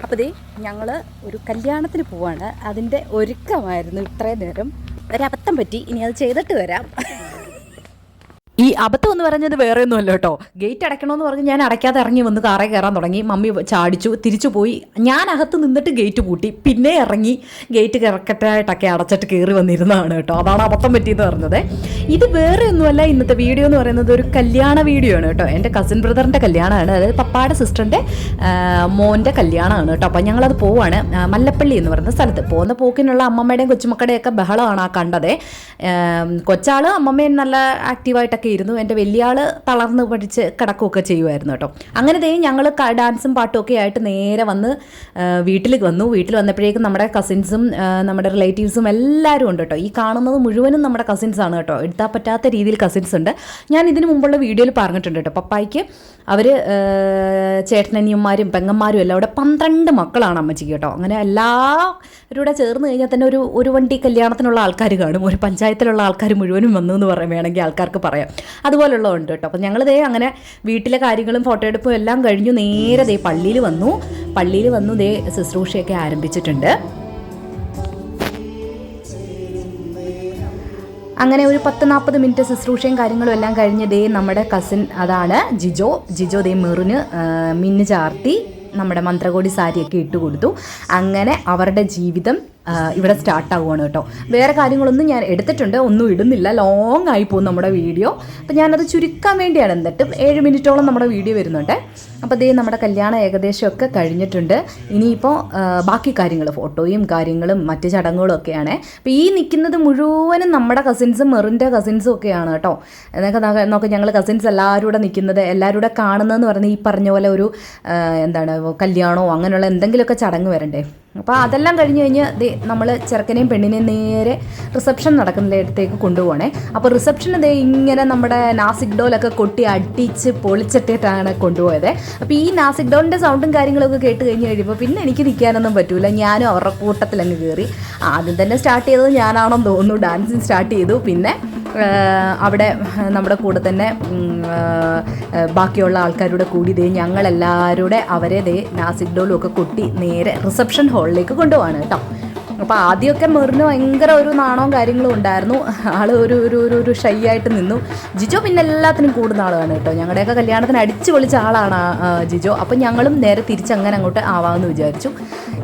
അപ്പോൾ ദേ ഞങ്ങൾ ഒരു കല്യാണത്തിന് പോവാണ്. അതിൻ്റെ ഒരുക്കമായിരുന്നു ഇത്രയും നേരം. ഒരബദ്ധം പറ്റി, ഇനി അത് ചെയ്തിട്ട് വരാം. ഈ അബദ്ധം എന്ന് പറഞ്ഞത് വേറെ ഒന്നുമല്ല കേട്ടോ. ഗേറ്റ് അടയ്ക്കണമെന്ന് പറഞ്ഞ് ഞാൻ അടയ്ക്കാതെ ഇറങ്ങി വന്ന് കാറേ കയറാൻ തുടങ്ങി. മമ്മി ചാടിച്ചു, തിരിച്ചു പോയി. ഞാൻ അകത്ത് നിന്നിട്ട് ഗേറ്റ് പൂട്ടി, പിന്നെ ഇറങ്ങി ഗേറ്റ് കറക്റ്റായിട്ടൊക്കെ അടച്ചിട്ട് കയറി വന്നിരുന്നതാണ് കേട്ടോ. അതാണ് അബദ്ധം പറ്റിയെന്ന് പറഞ്ഞത്. ഇത് വേറെ ഒന്നുമല്ല, ഇന്നത്തെ വീഡിയോ എന്ന് പറയുന്നത് ഒരു കല്യാണ വീഡിയോ ആണ് കേട്ടോ. എൻ്റെ കസിൻ ബ്രദറിൻ്റെ കല്യാണമാണ്, അതായത് പപ്പായുടെ സിസ്റ്ററിൻ്റെ മോൻ്റെ കല്യാണമാണ് കേട്ടോ. അപ്പം ഞങ്ങളത് പോവാണ്. മല്ലപ്പള്ളി എന്ന് പറയുന്ന സ്ഥലത്ത്. പോകുന്ന പോക്കിനുള്ള അമ്മമ്മയുടെയും കൊച്ചുമക്കളുടെയും ഒക്കെ ബഹളമാണ് ആ കണ്ടത്. കൊച്ചാൾ അമ്മമ്മയും നല്ല ആക്റ്റീവായിട്ടൊക്കെ ഇരുന്നു. എൻ്റെ വലിയ ആൾ തളർന്ന് പഠിച്ച് കിടക്കുകയൊക്കെ ചെയ്യുമായിരുന്നു കേട്ടോ. അങ്ങനെ ഞങ്ങൾ ഡാൻസും പാട്ടും ഒക്കെ ആയിട്ട് നേരെ വന്ന് വീട്ടിൽ വന്നു. വീട്ടിൽ വന്നപ്പോഴേക്കും നമ്മുടെ കസിൻസും നമ്മുടെ റിലേറ്റീവ്സും എല്ലാവരും ഉണ്ട് കേട്ടോ. ഈ കാണുന്നത് മുഴുവനും നമ്മുടെ കസിൻസാണ് കേട്ടോ. എടുത്താൽ പറ്റാത്ത രീതിയിൽ കസിൻസ് ഉണ്ട്. ഞാൻ ഇതിന് മുമ്പുള്ള വീഡിയോയിൽ പറഞ്ഞിട്ടുണ്ട് കേട്ടോ. പപ്പായ്ക്ക് അവർ ചേട്ടനനിയന്മാരും പെങ്ങന്മാരും എല്ലാം അവിടെ 12 മക്കളാണ് അമ്മച്ചിക്ക് കേട്ടോ. അങ്ങനെ എല്ലാവരുടെ ചേർന്ന് കഴിഞ്ഞാൽ തന്നെ ഒരു വണ്ടി കല്യാണത്തിനുള്ള ആൾക്കാർ കാണും. ഒരു പഞ്ചായത്തിലുള്ള ആൾക്കാർ മുഴുവനും വന്നു എന്ന് വേണമെങ്കിൽ ആൾക്കാർക്ക് പറയാം. അതുപോലുള്ളതുണ്ട് കേട്ടോ. അപ്പം ഞങ്ങൾ അങ്ങനെ വീട്ടിലെ കാര്യങ്ങളും ഫോട്ടോ എടുപ്പും എല്ലാം കഴിഞ്ഞു. നേരെ പള്ളിയിൽ വന്നു ശുശ്രൂഷയൊക്കെ ആരംഭിച്ചിട്ടുണ്ട്. അങ്ങനെ ഒരു 10-40 മിനിറ്റ് ശുശ്രൂഷയും കാര്യങ്ങളും എല്ലാം കഴിഞ്ഞ് നമ്മുടെ കസിൻ അതാണ് ജിജോ മെറിന് മിന്നു ചാർത്തി നമ്മുടെ മന്ത്രകോടി സാരിയൊക്കെ ഇട്ട് കൊടുത്തു. അങ്ങനെ അവരുടെ ജീവിതം ഇവിടെ സ്റ്റാർട്ടാവുകയാണ് കേട്ടോ. വേറെ കാര്യങ്ങളൊന്നും ഞാൻ എടുത്തിട്ടുണ്ട്, ഒന്നും ഇടുന്നില്ല. ലോങ് ആയി പോകും നമ്മുടെ വീഡിയോ. അപ്പം ഞാനത് ചുരുക്കാൻ വേണ്ടിയാണ്. എന്നിട്ടും 7 മിനിറ്റോളം നമ്മുടെ വീഡിയോ വരുന്നുണ്ട്. അപ്പോൾ നമ്മുടെ കല്യാണം ഏകദേശമൊക്കെ കഴിഞ്ഞിട്ടുണ്ട്. ഇനിയിപ്പോൾ ബാക്കി കാര്യങ്ങൾ, ഫോട്ടോയും കാര്യങ്ങളും മറ്റ് ചടങ്ങുകളും ഒക്കെയാണ്. അപ്പോൾ ഈ നിൽക്കുന്നത് മുഴുവനും നമ്മുടെ കസിൻസും മെറിൻ്റെ കസിൻസും ഒക്കെയാണ് കേട്ടോ. എന്നൊക്കെ നോക്കാം, ഞങ്ങൾ കസിൻസ് എല്ലാവരും കൂടെ നിൽക്കുന്നത്, എല്ലാവരും കൂടെ കാണുന്നതെന്ന് പറഞ്ഞാൽ ഈ പറഞ്ഞ പോലെ ഒരു കല്യാണമോ അങ്ങനെയുള്ള എന്തെങ്കിലുമൊക്കെ ചടങ്ങ് വരണ്ടേ. അപ്പോൾ അതെല്ലാം കഴിഞ്ഞ് നമ്മൾ ചെറുക്കനെയും പെണ്ണിനെയും നേരെ റിസപ്ഷൻ നടക്കുന്നിടത്തേക്ക് കൊണ്ടുപോകണേ. അപ്പോൾ റിസപ്ഷന് ഇങ്ങനെ നമ്മുടെ നാസിക് ഡോലൊക്കെ കൊട്ടി അടിച്ച് പൊളിച്ചിട്ടിട്ടാണ് കൊണ്ടുപോയത്. അപ്പോൾ ഈ നാസിക് ഡോളിൻ്റെ സൗണ്ടും കാര്യങ്ങളൊക്കെ കേട്ട് കഴിയുമ്പോൾ പിന്നെ എനിക്ക് നിൽക്കാനൊന്നും പറ്റൂല. ഞാനും അവരുടെ കൂട്ടത്തിലങ്ങ് കയറി. ആദ്യം തന്നെ സ്റ്റാർട്ട് ചെയ്തത് ഞാനാണെന്ന് തോന്നുന്നു. ഡാൻസിങ് സ്റ്റാർട്ട് ചെയ്തു. പിന്നെ അവിടെ നമ്മുടെ കൂടെ തന്നെ ബാക്കിയുള്ള ആൾക്കാരുടെ കൂടി ഞങ്ങളെല്ലാവരുടെ അവരെ നാസിക് ഡോലും ഒക്കെ കൊട്ടി നേരെ റിസപ്ഷൻ ഹാളിലേക്ക് കൊണ്ടുപോവാണ് കേട്ടോ. അപ്പോൾ ആദ്യമൊക്കെ മെറിന് ഭയങ്കര ഒരു നാണവും കാര്യങ്ങളും ഉണ്ടായിരുന്നു. ആൾ ഒരു ഷൈ ആയിട്ട് നിന്നു. ജിജോ പിന്നെ എല്ലാത്തിനും കൂടുന്ന ആളാണ് കേട്ടോ. ഞങ്ങളുടെയൊക്കെ കല്യാണത്തിന് അടിച്ചു പൊളിച്ച ആളാണ് ജിജോ. അപ്പം ഞങ്ങളും നേരെ തിരിച്ചങ്ങനെ അങ്ങോട്ട് ആവാമെന്ന് വിചാരിച്ചു.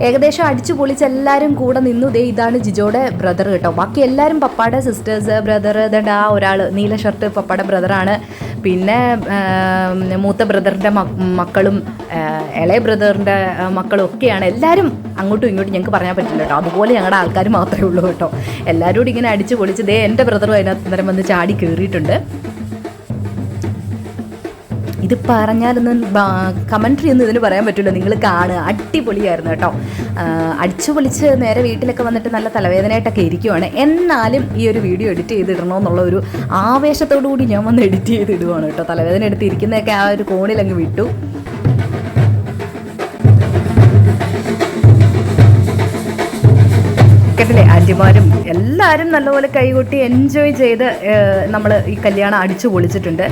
ഏകദേശം അടിച്ചു പൊളിച്ച് എല്ലാവരും കൂടെ നിന്നു. ഇതാണ് ജിജോയുടെ ബ്രദർ കേട്ടോ. ബാക്കി എല്ലാവരും പപ്പായുടെ സിസ്റ്റേഴ്സ്, ബ്രദർ. ആ ഒരാൾ നീല ഷർട്ട് പപ്പായുടെ ബ്രദറാണ്. പിന്നെ മൂത്ത ബ്രദറിൻ്റെ മക്കളും ഇളയ ബ്രദറിൻ്റെ മക്കളും ഒക്കെയാണ്. എല്ലാവരും അങ്ങോട്ടും ഇങ്ങോട്ടും ഞങ്ങൾക്ക് പറയാൻ പറ്റില്ല കേട്ടോ. അതുപോലെ ഞങ്ങളുടെ ആൾക്കാർ മാത്രമേ ഉള്ളൂ കേട്ടോ. എല്ലാവരും കൂടി ഇങ്ങനെ അടിച്ചു പൊളിച്ച് എൻ്റെ ബ്രദറും അതിനകത്ത് നേരം വന്ന് ചാടി കയറിയിട്ടുണ്ട്. ഇത് പറഞ്ഞാലൊന്നും കമൻട്രി ഒന്നും ഇതിന് പറയാൻ പറ്റില്ല. നിങ്ങൾ കാണുക, അടിപൊളിയായിരുന്നു കേട്ടോ. അടിച്ചു പൊളിച്ച് നേരെ വീട്ടിലൊക്കെ വന്നിട്ട് നല്ല തലവേദനയായിട്ടൊക്കെ ഇരിക്കുവാണ്. എന്നാലും ഈ ഒരു വീഡിയോ എഡിറ്റ് ചെയ്തിടണമെന്നുള്ള ഒരു ആവേശത്തോടു കൂടി ഞാൻ വന്ന് എഡിറ്റ് ചെയ്തിടുവാണ് കേട്ടോ. തലവേദന എടുത്ത് ഇരിക്കുന്നതൊക്കെ ആ ഒരു കോണിലങ്ങ് വിട്ടു. ല്ലേ ആൻറ്റിമാരും എല്ലാവരും നല്ലപോലെ കൈകൊട്ടി എൻജോയ് ചെയ്ത് നമ്മൾ ഈ കല്യാണം അടിച്ചു പൊളിച്ചിട്ടുണ്ട്.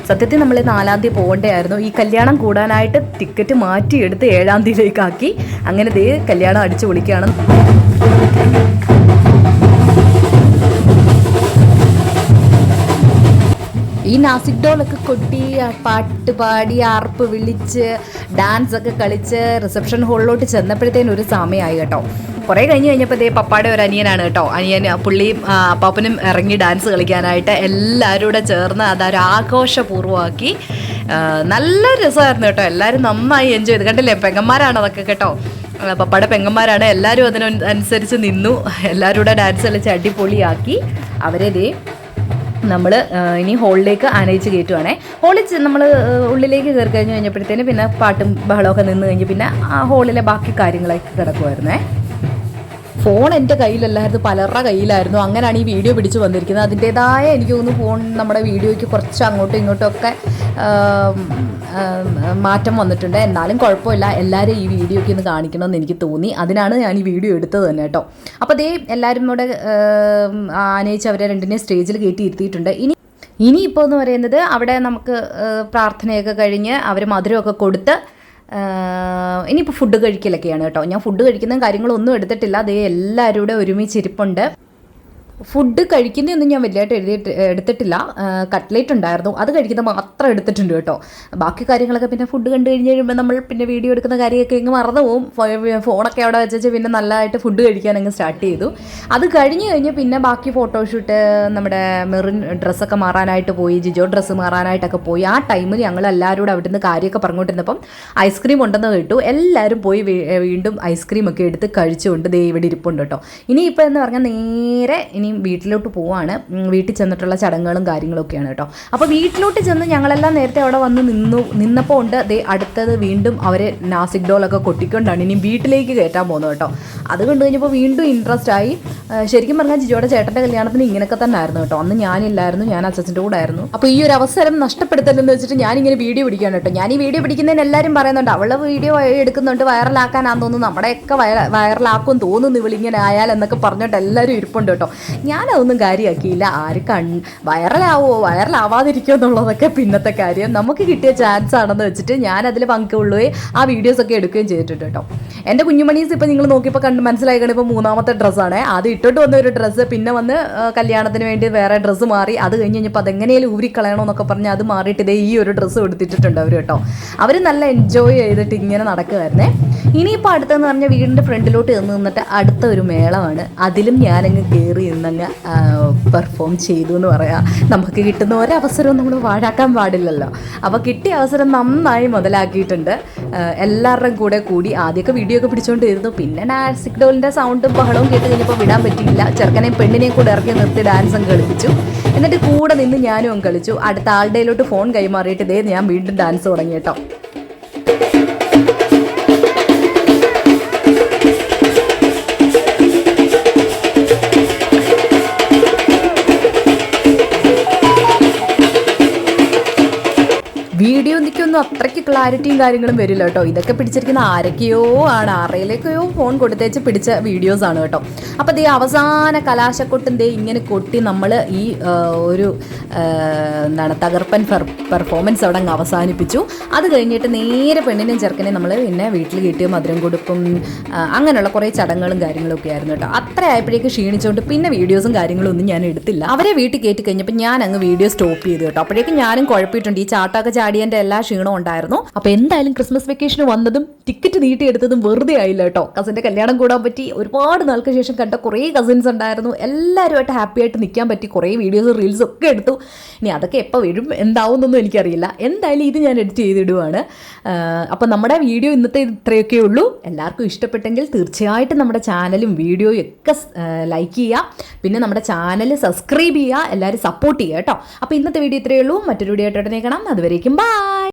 സത്യത്തിൽ നമ്മൾ 4-ാം തീയതി പോകേണ്ടതായിരുന്നു. ഈ കല്യാണം കൂടാനായിട്ട് ടിക്കറ്റ് മാറ്റിയെടുത്ത് 7-ാം തീയതിയിലേക്കാക്കി. അങ്ങനെ കല്യാണം അടിച്ചു പൊളിക്കുകയാണ്. ഈ നാസിക് ഡോളൊക്കെ കൊട്ടി പാട്ട് പാടി ആർപ്പ് വിളിച്ച് ഡാൻസൊക്കെ കളിച്ച് റിസപ്ഷൻ ഹാളിലോട്ട് ചെന്നപ്പോഴത്തേനും ഒരു സമയമായി കേട്ടോ. കുറേ കഴിഞ്ഞപ്പോൾ പപ്പായുടെ ഒരു അനിയനാണ് കേട്ടോ. പുള്ളിയും അപ്പാപ്പനും ഇറങ്ങി ഡാൻസ് കളിക്കാനായിട്ട് എല്ലാവരും കൂടെ ചേർന്ന് അതൊരു ആഘോഷപൂർവ്വമാക്കി. നല്ല രസമായിരുന്നു കേട്ടോ. എല്ലാവരും നന്നായി എൻജോയ് ചെയ്ത്. കണ്ടില്ലേ, പെങ്ങന്മാരാണ് അതൊക്കെ കേട്ടോ. പപ്പായുടെ പെങ്ങന്മാരാണ്. എല്ലാവരും അതിനനുസരിച്ച് നിന്നു. എല്ലാവരും കൂടെ ഡാൻസ് കളിച്ച് അടിപൊളിയാക്കി. അവരെ നമ്മൾ ഇനി ഹോളിലേക്ക് ആനയിച്ച് കയറ്റുവാണേ. ഹോളിൽ നമ്മൾ ഉള്ളിലേക്ക് കയറി കഴിഞ്ഞപ്പോഴത്തേന് പിന്നെ പാട്ടും ബഹളമൊക്കെ നിന്ന് കഴിഞ്ഞ് പിന്നെ ആ ഹോളിലെ ബാക്കി കാര്യങ്ങളൊക്കെ കിടക്കുമായിരുന്നേ. ഫോൺ എൻ്റെ കയ്യിലല്ലായിരുന്നു, പലരുടെ കയ്യിലായിരുന്നു. അങ്ങനെയാണ് ഈ വീഡിയോ പിടിച്ച് വന്നിരിക്കുന്നത്. അതിൻ്റേതായ എനിക്ക് തോന്നുന്നു ഫോൺ നമ്മുടെ വീഡിയോയ്ക്ക് കുറച്ച് അങ്ങോട്ടും ഇങ്ങോട്ടും ഒക്കെ മാറ്റം വന്നിട്ടുണ്ട്. എന്നാലും കുഴപ്പമില്ല, എല്ലാവരും ഈ വീഡിയോയ്ക്ക് ഒന്ന് കാണിക്കണമെന്ന് എനിക്ക് തോന്നി. അതിനാണ് ഞാൻ ഈ വീഡിയോ എടുത്തത് തന്നെ കേട്ടോ. അപ്പോൾ എല്ലാവരും കൂടെ ആനയിച്ച് അവരെ രണ്ടിനെയും സ്റ്റേജിൽ കയറ്റി ഇരുത്തിയിട്ടുണ്ട്. ഇനിയിപ്പോൾ എന്ന് പറയുന്നത് അവിടെ നമുക്ക് പ്രാർത്ഥനയൊക്കെ കഴിഞ്ഞ് അവർ മധുരമൊക്കെ കൊടുത്ത് ഇനിയിപ്പോൾ ഫുഡ് കഴിക്കലൊക്കെയാണ് കേട്ടോ. ഞാൻ ഫുഡ് കഴിക്കുന്ന കാര്യങ്ങളൊന്നും എടുത്തിട്ടില്ല. അതേ എല്ലാവരും കൂടെ ഒരുമിച്ചിരിപ്പുണ്ട്. ഫുഡ് കഴിക്കുന്നതൊന്നും ഞാൻ വലിയതായിട്ട് എടുത്തിട്ടില്ല. കട്ട്ലേറ്റ് ഉണ്ടായിരുന്നു, അത് കഴിക്കുന്നത് മാത്രം എടുത്തിട്ടുണ്ട് കേട്ടോ. ബാക്കി കാര്യങ്ങളൊക്കെ പിന്നെ ഫുഡ് കണ്ടു കഴിഞ്ഞ് കഴിയുമ്പോൾ നമ്മൾ പിന്നെ വീഡിയോ എടുക്കുന്ന കാര്യമൊക്കെ ഇങ്ങ് മറന്നു പോകും. ഫോണൊക്കെ അവിടെ വെച്ച് പിന്നെ നല്ലതായിട്ട് ഫുഡ് കഴിക്കാൻ അങ്ങ് സ്റ്റാർട്ട് ചെയ്തു. അത് കഴിഞ്ഞ് പിന്നെ ബാക്കി ഫോട്ടോഷൂട്ട്, നമ്മുടെ മെറിൻ ഡ്രസ്സൊക്കെ മാറാനായിട്ട് പോയി, ജിജോ ഡ്രസ്സ് മാറാനായിട്ടൊക്കെ പോയി. ആ ടൈമിൽ ഞങ്ങൾ എല്ലാവരും കൂടെ അവിടെ നിന്ന് കാര്യമൊക്കെ പറഞ്ഞുകൊണ്ടിരുന്നപ്പം ഐസ്ക്രീം ഉണ്ടെന്ന് കേട്ടു. എല്ലാവരും പോയി വീണ്ടും ഐസ്ക്രീമൊക്കെ എടുത്ത് കഴിച്ചുകൊണ്ട് ദേ ഇവിടെ ഇരിപ്പുണ്ട് കേട്ടോ. ഇനിയിപ്പോൾ എന്ന് പറഞ്ഞാൽ നേരെ ഇനി വീട്ടിലോട്ട് പോവാണ്. വീട്ടിൽ ചെന്നിട്ടുള്ള ചടങ്ങുകളും കാര്യങ്ങളൊക്കെയാണ് കേട്ടോ. അപ്പോൾ വീട്ടിലോട്ട് ചെന്ന് ഞങ്ങളെല്ലാം നേരത്തെ അവിടെ വന്ന് നിന്നപ്പോൾ ഉണ്ട് ദേ അടുത്തത് വീണ്ടും അവർ നാസിക് ഡോളൊക്കെ കൊട്ടിക്കൊണ്ടാണ് ഇനി വീട്ടിലേക്ക് കയറ്റാൻ പോകുന്നത് കേട്ടോ. അത് കണ്ടു കഴിഞ്ഞപ്പോൾ വീണ്ടും ഇൻട്രസ്റ്റ് ആയി. ശരിക്കും പറഞ്ഞാൽ ജിജോയുടെ ചേട്ടൻ്റെ കല്യാണത്തിന് ഇങ്ങനെയൊക്കെ തന്നെ ആയിരുന്നു കേട്ടോ. അന്ന് ഞാനില്ലായിരുന്നു, ഞാൻ അച്ഛൻ്റെ കൂടെ ആയിരുന്നു. അപ്പോൾ ഈ ഒരു അവസരം നഷ്ടപ്പെടുത്തല്ലെന്ന് വെച്ചിട്ട് ഞാനിങ്ങനെ വീഡിയോ പിടിക്കുകയാണ് കേട്ടോ. ഞാൻ ഈ വീഡിയോ പിടിക്കുന്നതിന് എല്ലാവരും പറയുന്നുണ്ട് അവളെ വീഡിയോ എടുക്കുന്നുണ്ട്, വൈറലാക്കാനാന്ന് തോന്നുന്നു, നമ്മുടെയൊക്കെ വൈറലാക്കും തോന്നുന്നു ഇവളിങ്ങനെ ആയാലെന്നൊക്കെ പറഞ്ഞിട്ട് എല്ലാവരും ഇരിപ്പുണ്ട് കേട്ടോ. ഞാനതൊന്നും കാര്യമാക്കിയില്ല. വൈറലാവാതിരിക്കുമോ എന്നുള്ളതൊക്കെ പിന്നത്തെ കാര്യം. നമുക്ക് കിട്ടിയ ചാൻസ് ആണെന്ന് വെച്ചിട്ട് ഞാനതിൽ പങ്കുകൊള്ളുകയും ആ വീഡിയോസൊക്കെ എടുക്കുകയും ചെയ്തിട്ടുണ്ട് കേട്ടോ. എൻ്റെ കുഞ്ഞുമണീസ് ഇപ്പോൾ നിങ്ങൾ നോക്കിയപ്പോൾ മനസ്സിലാക്കണം, ഇപ്പോൾ 3ാമത്തെ ഡ്രസ്സാണ്. അത് ഇട്ടിട്ട് വന്ന ഒരു ഡ്രസ്സ്, പിന്നെ വന്ന് കല്യാണത്തിന് വേണ്ടി വേറെ ഡ്രസ്സ് മാറി. അത് കഴിഞ്ഞ് കഴിഞ്ഞപ്പോൾ അതെങ്ങനെയും ഊരിക്കളയണമെന്നൊക്കെ പറഞ്ഞ് അത് മാറിയിട്ട് ഇതേ ഈ ഒരു ഡ്രസ്സ് എടുത്തിട്ടുണ്ട് അവർ കേട്ടോ. അവർ നല്ല എൻജോയ് ചെയ്തിട്ട് ഇങ്ങനെ നടക്കുമായിരുന്നേ. ഇനിയിപ്പോൾ അടുത്തെന്ന് പറഞ്ഞാൽ വീടിൻ്റെ ഫ്രണ്ടിലോട്ട് നിന്നിട്ട് അടുത്ത ഒരു മേളമാണ്. അതിലും ഞാനങ്ങ് കയറി നിന്നങ്ങ് പെർഫോം ചെയ്തു എന്ന് പറയാം. നമുക്ക് കിട്ടുന്ന ഒരവസരവും നമ്മൾ വാഴാക്കാൻ പാടില്ലല്ലോ. അപ്പോൾ കിട്ടിയ അവസരം നന്നായി മുതലാക്കിയിട്ടുണ്ട്. എല്ലാവരുടെയും കൂടെ കൂടി ആദ്യമൊക്കെ വീഡിയോ ഒക്കെ പിടിച്ചുകൊണ്ടിരുന്നു. പിന്നെ നാസിക് ഡോളിൻ്റെ സൗണ്ടും ബഹളവും കേട്ട് കഴിഞ്ഞപ്പോൾ വിടാൻ പറ്റിയില്ല. ചെറുക്കനെയും പെണ്ണിനെയും കൂടെ ഇറക്കി നിർത്തി ഡാൻസും കളിപ്പിച്ചു. എന്നിട്ട് കൂടെ നിന്ന് ഞാനും കളിച്ചു. അടുത്ത ആളുടെയിലോട്ട് ഫോൺ കൈമാറിയിട്ട് ഇതേ ഞാൻ വീണ്ടും ഡാൻസ് തുടങ്ങി കേട്ടോ. വീഡിയോ എനിക്കൊന്നും അത്രയ്ക്ക് ക്ലാരിറ്റിയും കാര്യങ്ങളും വരില്ല കേട്ടോ. ഇതൊക്കെ പിടിച്ചിരിക്കുന്ന ആരൊക്കെയോ ആണ്, ആറയിലേക്കോ ഫോൺ കൊടുത്തേച്ച് പിടിച്ച വീഡിയോസാണ് കേട്ടോ. അപ്പോൾ ദേ അവസാന കലാശക്കൊട്ടും ദേ ഇങ്ങനെ കൊട്ടി നമ്മൾ ഈ ഒരു തകർപ്പൻ പെർഫോമൻസ് അവിടെ അങ്ങ് അവസാനിപ്പിച്ചു. അത് കഴിഞ്ഞിട്ട് നേരെ പെണ്ണിനെയും ചെറുക്കനെയും നമ്മൾ പിന്നെ വീട്ടിൽ കയറ്റി മധുരം കൊടുക്കും, അങ്ങനെയുള്ള കുറേ ചടങ്ങുകളും കാര്യങ്ങളും ഒക്കെ ആയിരുന്നു കേട്ടോ. അത്ര ആയപ്പോഴേക്ക് ക്ഷീണിച്ചുകൊണ്ട് പിന്നെ വീഡിയോസും കാര്യങ്ങളും ഒന്നും ഞാൻ എടുത്തില്ല. അവരെ വീട്ടിൽ കയറ്റി കഴിഞ്ഞപ്പോൾ ഞാൻ അങ്ങ് വീഡിയോ സ്റ്റോപ്പ് ചെയ്തു കേട്ടോ. അപ്പോഴേക്കും ഞാനും കുഴപ്പമിട്ടുണ്ട്, ഈ ചാട്ടമൊക്കെ ചാടിയതിൻ്റെ എല്ലാ ക്ഷീണവും ഉണ്ടായിരുന്നു. അപ്പോൾ എന്തായാലും ക്രിസ്മസ് വെക്കേഷന് വന്നതും ടിക്കറ്റ് നീട്ടിയെടുത്തതും വെറുതെ ആയില്ല കേട്ടോ. കസിൻ്റെ കല്യാണം കൂടാൻ പറ്റി. ഒരുപാട് നാൾക്ക് ശേഷം കണ്ട കുറേ കസിൻസ് ഉണ്ടായിരുന്നു. എല്ലാവരുമായിട്ട് ഹാപ്പി ആയിട്ട് നിൽക്കാൻ പറ്റി. കുറേ വീഡിയോസ് റീൽസ് ഒക്കെ എടുത്തു. ഇനി അതൊക്കെ എപ്പോൾ വരും എന്താവുന്നൊന്നും എനിക്കറിയില്ല. എന്തായാലും ഇത് ഞാൻ എഡിറ്റ് ചെയ്തിടുവാണ്. അപ്പോൾ നമ്മുടെ വീഡിയോ ഇന്നത്തെ ഇത്രയൊക്കെ ഉള്ളൂ. എല്ലാവർക്കും ഇഷ്ടപ്പെട്ടെങ്കിൽ തീർച്ചയായിട്ടും നമ്മുടെ ചാനലും വീഡിയോയും ഒക്കെ ലൈക്ക് ചെയ്യുക. പിന്നെ നമ്മുടെ ചാനൽ സബ്സ്ക്രൈബ് ചെയ്യുക. എല്ലാവരും സപ്പോർട്ട് ചെയ്യുക കേട്ടോ. അപ്പോൾ ഇന്നത്തെ വീഡിയോ ഇത്രയേ ഉള്ളൂ. മറ്റൊരു വീഡിയോ ആയിട്ട് ഉടനെ കാണാം. അതുവരേക്കും ബൈ.